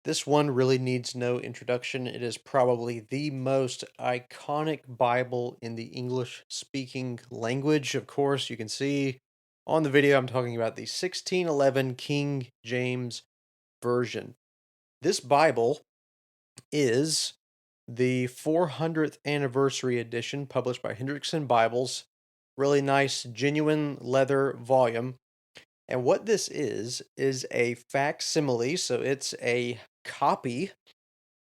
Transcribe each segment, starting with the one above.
This one really needs no introduction. It is probably the most iconic Bible in the English speaking language. Of course, you can see on the video I'm talking about the 1611 King James Version. This Bible is the 400th anniversary edition published by Hendrickson Bibles. Really nice, genuine leather volume. And what this is a facsimile, so it's a copy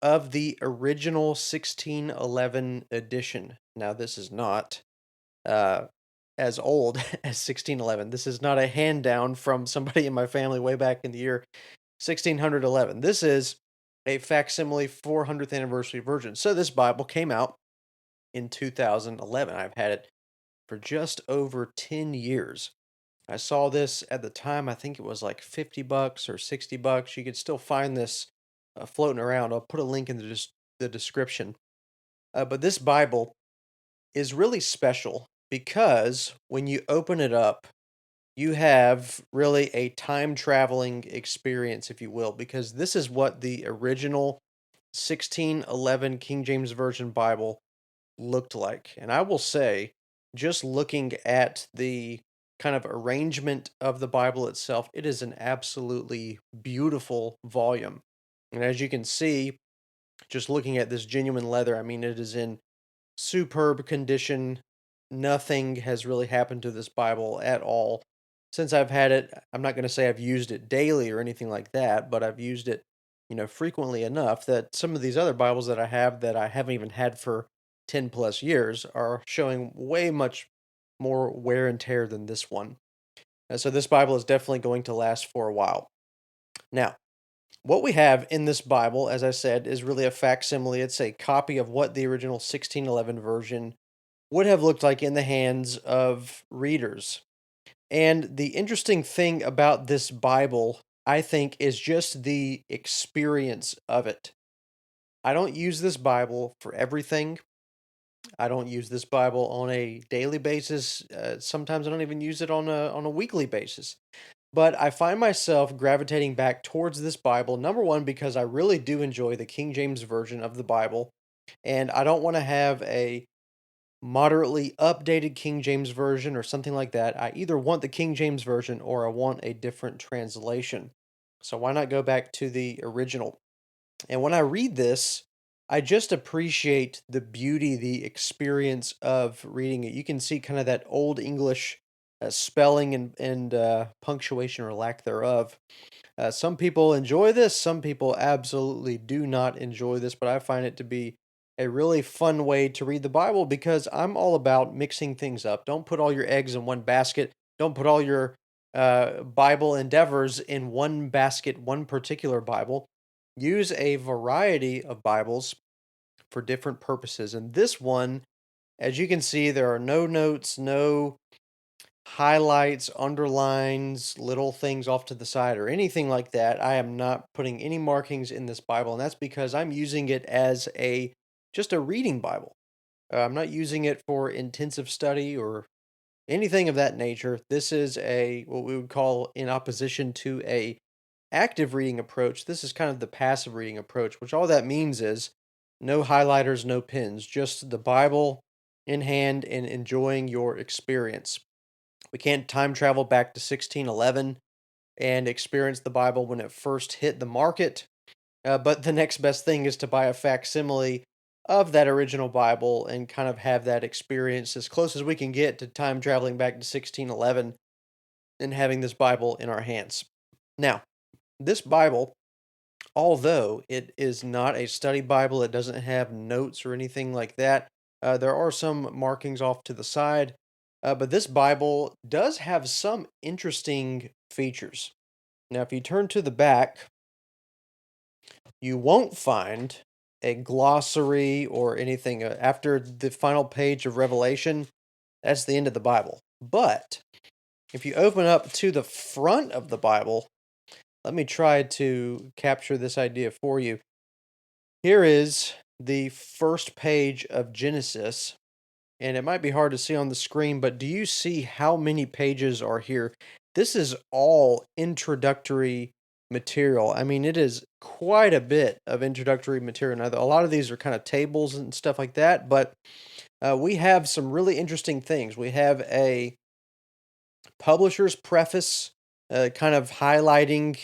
of the original 1611 edition. Now, this is not uh, as old as 1611. This is not a hand down from somebody in my family way back in the year 1611. This is a facsimile 400th anniversary version. So, this Bible came out in 2011. I've had it for just over 10 years. I saw this at the time, I think it was like $50 or $60. You could still find this floating around. I'll put a link in the description. But this Bible is really special because when you open it up, you have really a time traveling experience, if you will, because this is what the original 1611 King James Version Bible looked like. And I will say, just looking at the kind of arrangement of the Bible itself, it is an absolutely beautiful volume. And as you can see, just looking at this genuine leather, I mean, it is in superb condition. Nothing has really happened to this Bible at all since I've had it. I'm not going to say I've used it daily or anything like that, but I've used it, frequently enough that some of these other Bibles that I haven't even had for 10 plus years are showing way much more wear and tear than this one. And so this Bible is definitely going to last for a while. Now, what we have in this Bible, as I said, is really a facsimile. It's a copy of what the original 1611 version would have looked like in the hands of readers. And the interesting thing about this Bible, I think, is just the experience of it. I don't use this Bible for everything. I don't use this Bible on a daily basis. Sometimes I don't even use it on a weekly basis. But I find myself gravitating back towards this Bible, number one, because I really do enjoy the King James Version of the Bible. And I don't want to have a moderately updated King James Version or something like that. I either want the King James Version or I want a different translation. So why not go back to the original? And when I read this, I just appreciate the beauty, the experience of reading it. You can see kind of that old English spelling and punctuation or lack thereof. Some people enjoy this, some people absolutely do not enjoy this, but I find it to be a really fun way to read the Bible because I'm all about mixing things up. Don't put all your eggs in one basket. Don't put all your Bible endeavors in one basket, one particular Bible. Use a variety of Bibles for different purposes. And this one, as you can see, there are no notes, no highlights, underlines, little things off to the side, or anything like that. I am not putting any markings in this Bible, and that's because I'm using it as a just a reading Bible. I'm not using it for intensive study or anything of that nature. This is a what we would call in opposition to a active reading approach. This is kind of the passive reading approach, which all that means is no highlighters, no pins, just the Bible in hand and enjoying your experience. We can't time travel back to 1611 and experience the Bible when it first hit the market. But the next best thing is to buy a facsimile of that original Bible and kind of have that experience as close as we can get to time traveling back to 1611 and having this Bible in our hands. Now, this Bible, although it is not a study Bible, it doesn't have notes or anything like that. There are some markings off to the side, but this Bible does have some interesting features. Now, if you turn to the back, you won't find a glossary or anything after the final page of Revelation. That's the end of the Bible. But if you open up to the front of the Bible, let me try to capture this idea for you. Here is the first page of Genesis, and it might be hard to see on the screen, but do you see how many pages are here? This is all introductory material. I mean, it is quite a bit of introductory material. Now, a lot of these are kind of tables and stuff like that, but we have some really interesting things. We have a publisher's preface, kind of highlighting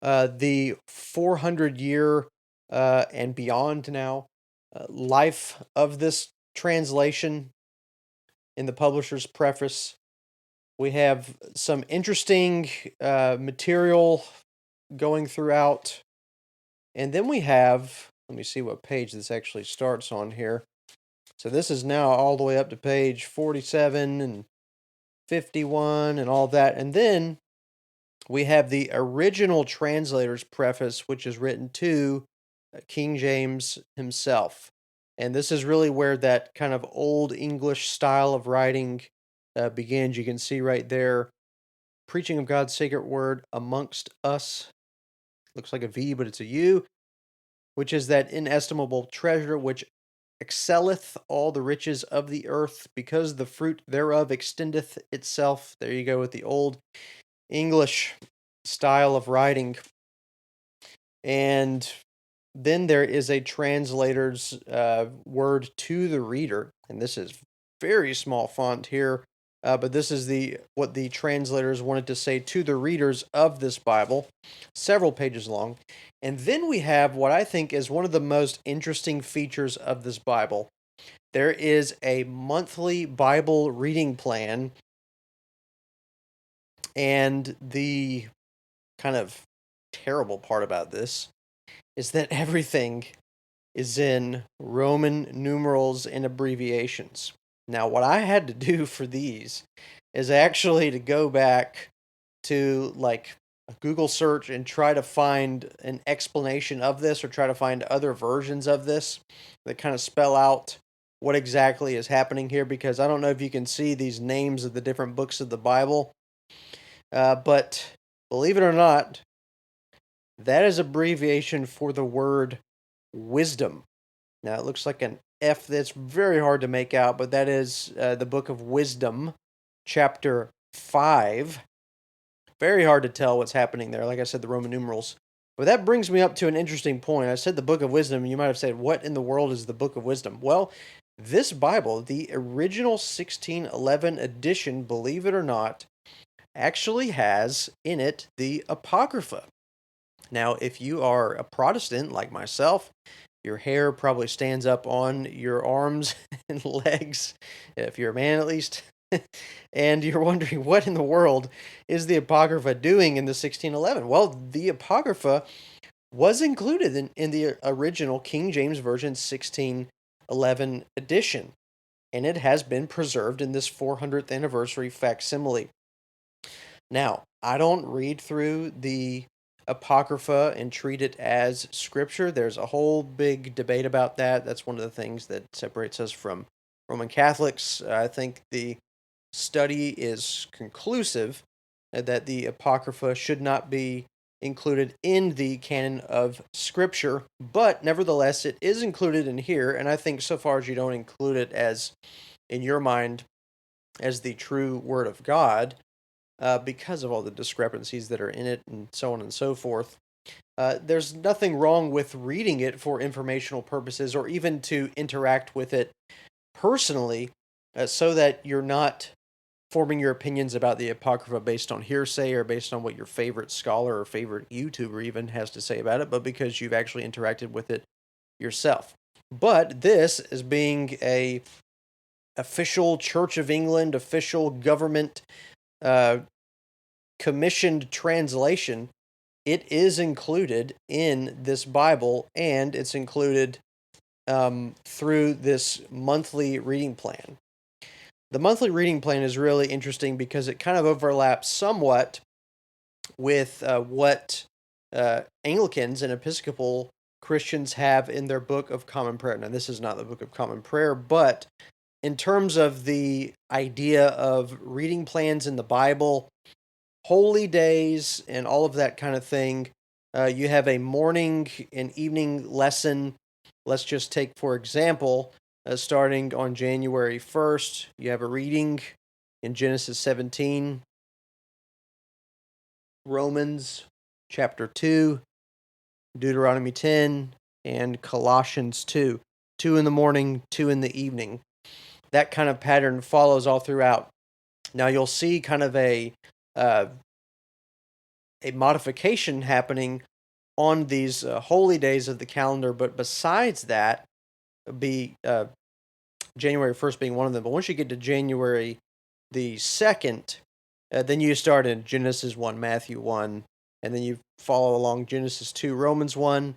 the 400-year and beyond now life of this translation in the publisher's preface. We have some interesting material going throughout. And then we have, let me see what page this actually starts on here. So this is now all the way up to page 47 and 51 and all that. And then we have the original translator's preface, which is written to King James himself. And this is really where that kind of old English style of writing begins. You can see right there, preaching of God's sacred word amongst us. Looks like a V, but it's a U, which is that inestimable treasure which excelleth all the riches of the earth, because the fruit thereof extendeth itself. There you go with the old English style of writing. And then there is a translator's word to the reader, and this is very small font here, but this is what the translators wanted to say to the readers of this Bible, several pages long. And then we have what I think is one of the most interesting features of this Bible. There is a monthly Bible reading plan, and the kind of terrible part about this is that everything is in Roman numerals and abbreviations. Now, what I had to do for these is actually to go back to like a Google search and try to find an explanation of this, or try to find other versions of this that kind of spell out what exactly is happening here, because I don't know if you can see these names of the different books of the Bible, but believe it or not, that is abbreviation for the word wisdom. Now, it looks like an F that's very hard to make out, but that is the book of Wisdom, chapter 5. Very hard to tell what's happening there. Like I said, the Roman numerals. But that brings me up to an interesting point. I said the book of wisdom. You might have said, what in the world is the book of wisdom? Well, this Bible, the original 1611 edition, believe it or not, actually has in it the Apocrypha. Now, if you are a Protestant like myself, your hair probably stands up on your arms and legs, if you're a man at least. And you're wondering, what in the world is the Apocrypha doing in the 1611? Well, the Apocrypha was included in the original King James Version 1611 edition, and it has been preserved in this 400th anniversary facsimile. Now, I don't read through the Apocrypha and treat it as scripture. There's a whole big debate about that. That's one of the things that separates us from Roman Catholics. I think the study is conclusive that the Apocrypha should not be included in the canon of Scripture, but nevertheless, it is included in here, and I think so far as you don't include it as, in your mind, as the true Word of God, because of all the discrepancies that are in it and so on and so forth. There's nothing wrong with reading it for informational purposes, or even to interact with it personally, so that you're not forming your opinions about the Apocrypha based on hearsay, or based on what your favorite scholar or favorite YouTuber even has to say about it, but because you've actually interacted with it yourself. But this, as being a official Church of England, official government commissioned translation, it is included in this Bible, and it's included through this monthly reading plan. The monthly reading plan is really interesting because it kind of overlaps somewhat with what Anglicans and Episcopal Christians have in their Book of Common Prayer. Now, this is not the Book of Common Prayer, but in terms of the idea of reading plans in the Bible, holy days, and all of that kind of thing, you have a morning and evening lesson. Let's just take, for example, starting on January 1st, you have a reading in Genesis 17, Romans chapter 2, Deuteronomy 10, and Colossians 2. 2 in the morning, 2 in the evening. That kind of pattern follows all throughout. Now you'll see kind of uh, a modification happening on these holy days of the calendar, but besides that, be January 1st being one of them. But once you get to January the 2nd, then you start in Genesis 1, Matthew 1, and then you follow along Genesis 2, Romans 1,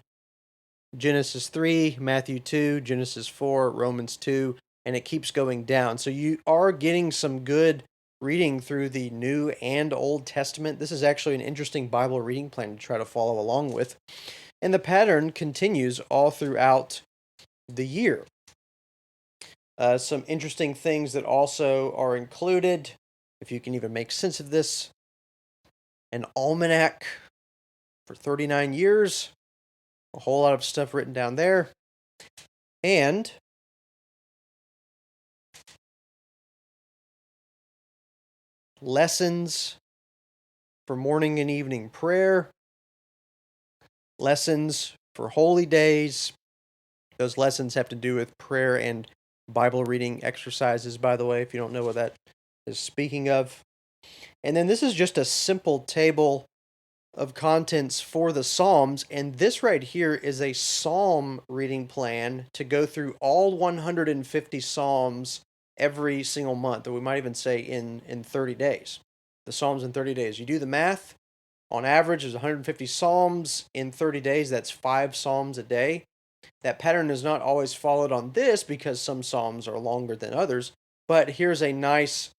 Genesis 3, Matthew 2, Genesis 4, Romans 2, and it keeps going down. So you are getting some good reading through the New and Old Testament. This is actually an interesting Bible reading plan to try to follow along with. And the pattern continues all throughout the year. Some interesting things that also are included, if you can even make sense of this, an almanac for 39 years, a whole lot of stuff written down there, and lessons for morning and evening prayer, lessons for holy days. Those lessons have to do with prayer and Bible reading exercises, by the way, if you don't know what that is speaking of. And then this is just a simple table of contents for the Psalms, and this right here is a Psalm reading plan to go through all 150 Psalms every single month, or we might even say in 30 days. The Psalms in 30 days. You do the math, on average there's 150 Psalms in 30 days, that's 5 Psalms a day. That pattern is not always followed on this because some Psalms are longer than others, but here's a nice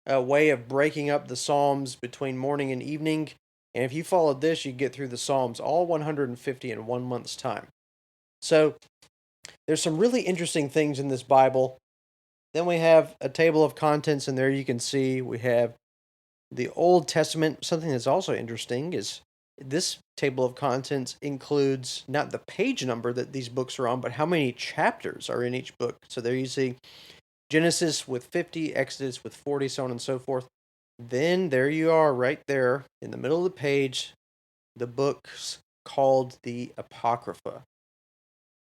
way of breaking up the Psalms between morning and evening. And if you followed this, you get through the Psalms, all 150 in 1 month's time. So there's some really interesting things in this Bible. Then we have a table of contents, and there you can see we have the Old Testament. Something that's also interesting is this table of contents includes not the page number that these books are on, but how many chapters are in each book. So there you see Genesis with 50, Exodus with 40, so on and so forth. Then there you are right there in the middle of the page, the books called the Apocrypha.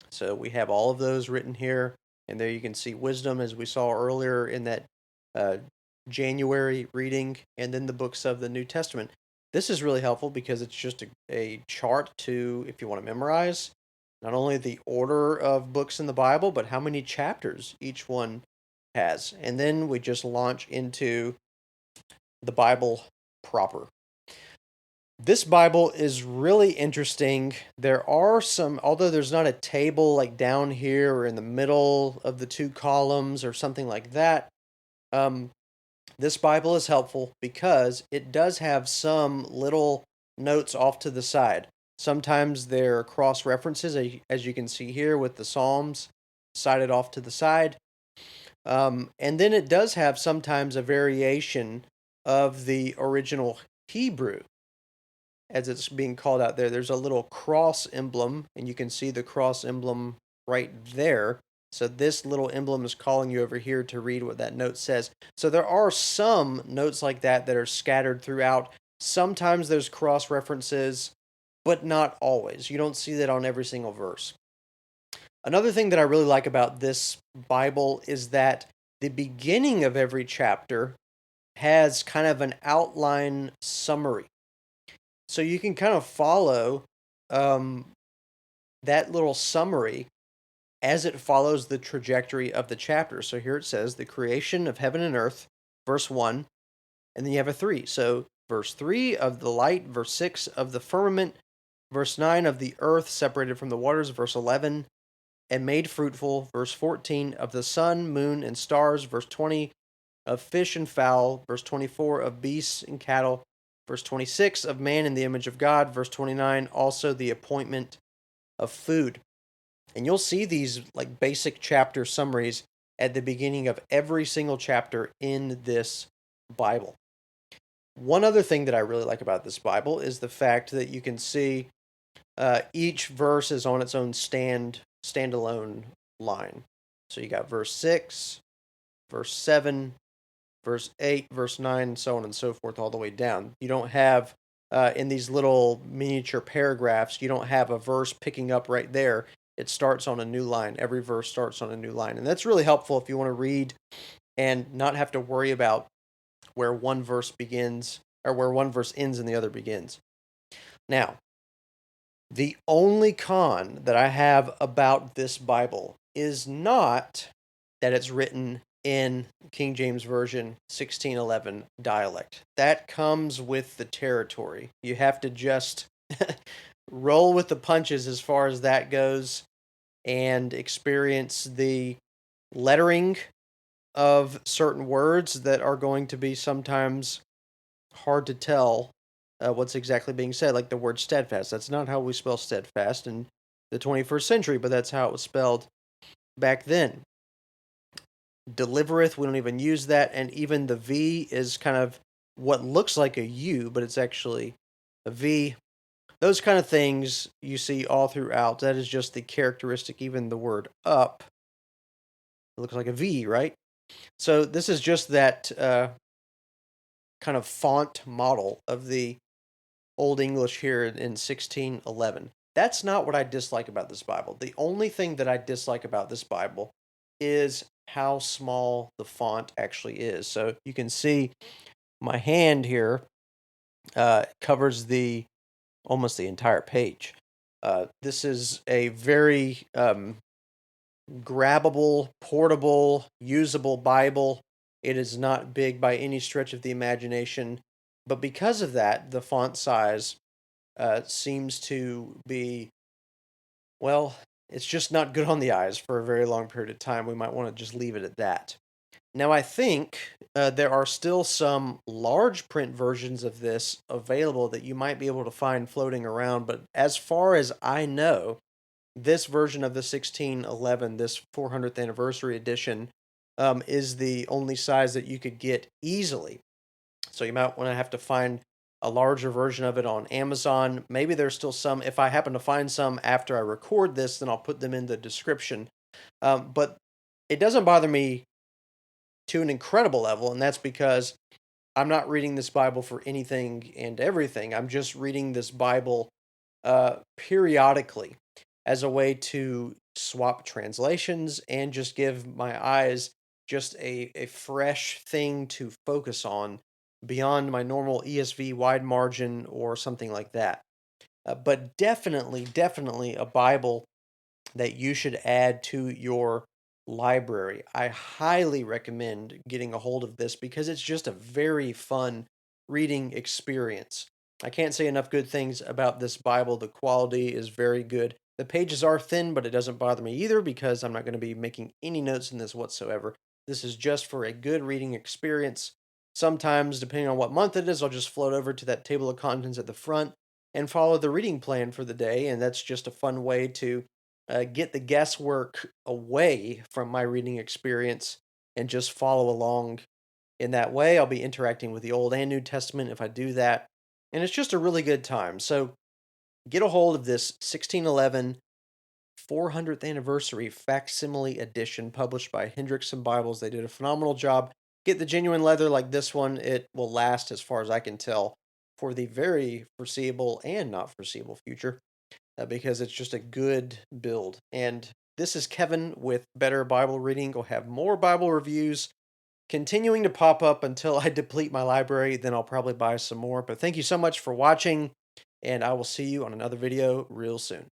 So we have all of those written here, and there you can see wisdom as we saw earlier in that January reading, and then the books of the New Testament. This is really helpful because it's just a chart to, if you want to memorize, not only the order of books in the Bible, but how many chapters each one has. And then we just launch into the Bible proper. This Bible is really interesting. There are some, although there's not a table like down here or in the middle of the two columns or something like that, this Bible is helpful because it does have some little notes off to the side. Sometimes they're cross references, as you can see here with the Psalms cited off to the side. And then it does have sometimes a variation of the original Hebrew as it's being called out there. There's a little cross emblem, and you can see the cross emblem right there. So this little emblem is calling you over here to read what that note says. So there are some notes like that that are scattered throughout. Sometimes there's cross references, but not always. You don't see that on every single verse. Another thing that I really like about this Bible is that the beginning of every chapter has kind of an outline summary. So you can kind of follow that little summary as it follows the trajectory of the chapter. So here it says, the creation of heaven and earth, verse 1, and then you have a 3. So verse 3 of the light, verse 6 of the firmament, verse 9 of the earth separated from the waters, verse 11, and made fruitful, verse 14 of the sun, moon, and stars, verse 20 of fish and fowl, verse 24 of beasts and cattle, verse 26 of man in the image of God, verse 29 also the appointment of food. And you'll see these like basic chapter summaries at the beginning of every single chapter in this Bible. One other thing that I really like about this Bible is the fact that you can see each verse is on its own standalone line. So you got verse 6, verse 7, verse 8, verse 9, and so on and so forth all the way down. You don't have in these little miniature paragraphs. You don't have a verse picking up right there. It starts on a new line. Every verse starts on a new line. And that's really helpful if you want to read and not have to worry about where one verse begins or where one verse ends and the other begins. Now, the only con that I have about this Bible is not that it's written in King James Version 1611 dialect. That comes with the territory. You have to just roll with the punches as far as that goes and experience the lettering of certain words that are going to be sometimes hard to tell what's exactly being said, like the word steadfast. That's not how we spell steadfast in the 21st century, but that's how it was spelled back then. Delivereth, we don't even use that, and even the V is kind of what looks like a U, but it's actually a V. Those kind of things you see all throughout. That is just the characteristic. Even the word up, it looks like a V, right? So this is just that kind of font model of the Old English here in 1611. That's not what I dislike about this Bible. The only thing that I dislike about this Bible is how small the font actually is. So you can see my hand here covers the almost the entire page. This is a very grabbable, portable, usable Bible. It is not big by any stretch of the imagination, but because of that, the font size seems to be, well, it's just not good on the eyes for a very long period of time. We might want to just leave it at that. Now, I think there are still some large print versions of this available that you might be able to find floating around, but as far as I know, this version of the 1611, this 400th anniversary edition, is the only size that you could get easily. So you might want to have to find a larger version of it on Amazon. Maybe there's still some. If I happen to find some after I record this, then I'll put them in the description. But it doesn't bother me to an incredible level, and that's because I'm not reading this Bible for anything and everything. I'm just reading this Bible periodically as a way to swap translations and just give my eyes just a fresh thing to focus on beyond my normal ESV wide margin or something like that. But definitely a Bible that you should add to your library. I highly recommend getting a hold of this because it's just a very fun reading experience. I can't say enough good things about this Bible. The quality is very good. The pages are thin, but it doesn't bother me either because I'm not going to be making any notes in this whatsoever. This is just for a good reading experience. Sometimes, depending on what month it is, I'll just float over to that table of contents at the front and follow the reading plan for the day. And that's just a fun way to get the guesswork away from my reading experience and just follow along in that way. I'll be interacting with the Old and New Testament if I do that. And it's just a really good time. So get a hold of this 1611 400th anniversary facsimile edition published by Hendrickson Bibles. They did a phenomenal job. Get the genuine leather like this one. It will last, as far as I can tell, for the very foreseeable and not foreseeable future because it's just a good build. And this is Kevin with Better Bible Reading. Go have more Bible reviews continuing to pop up until I deplete my library. Then I'll probably buy some more. But thank you so much for watching, and I will see you on another video real soon.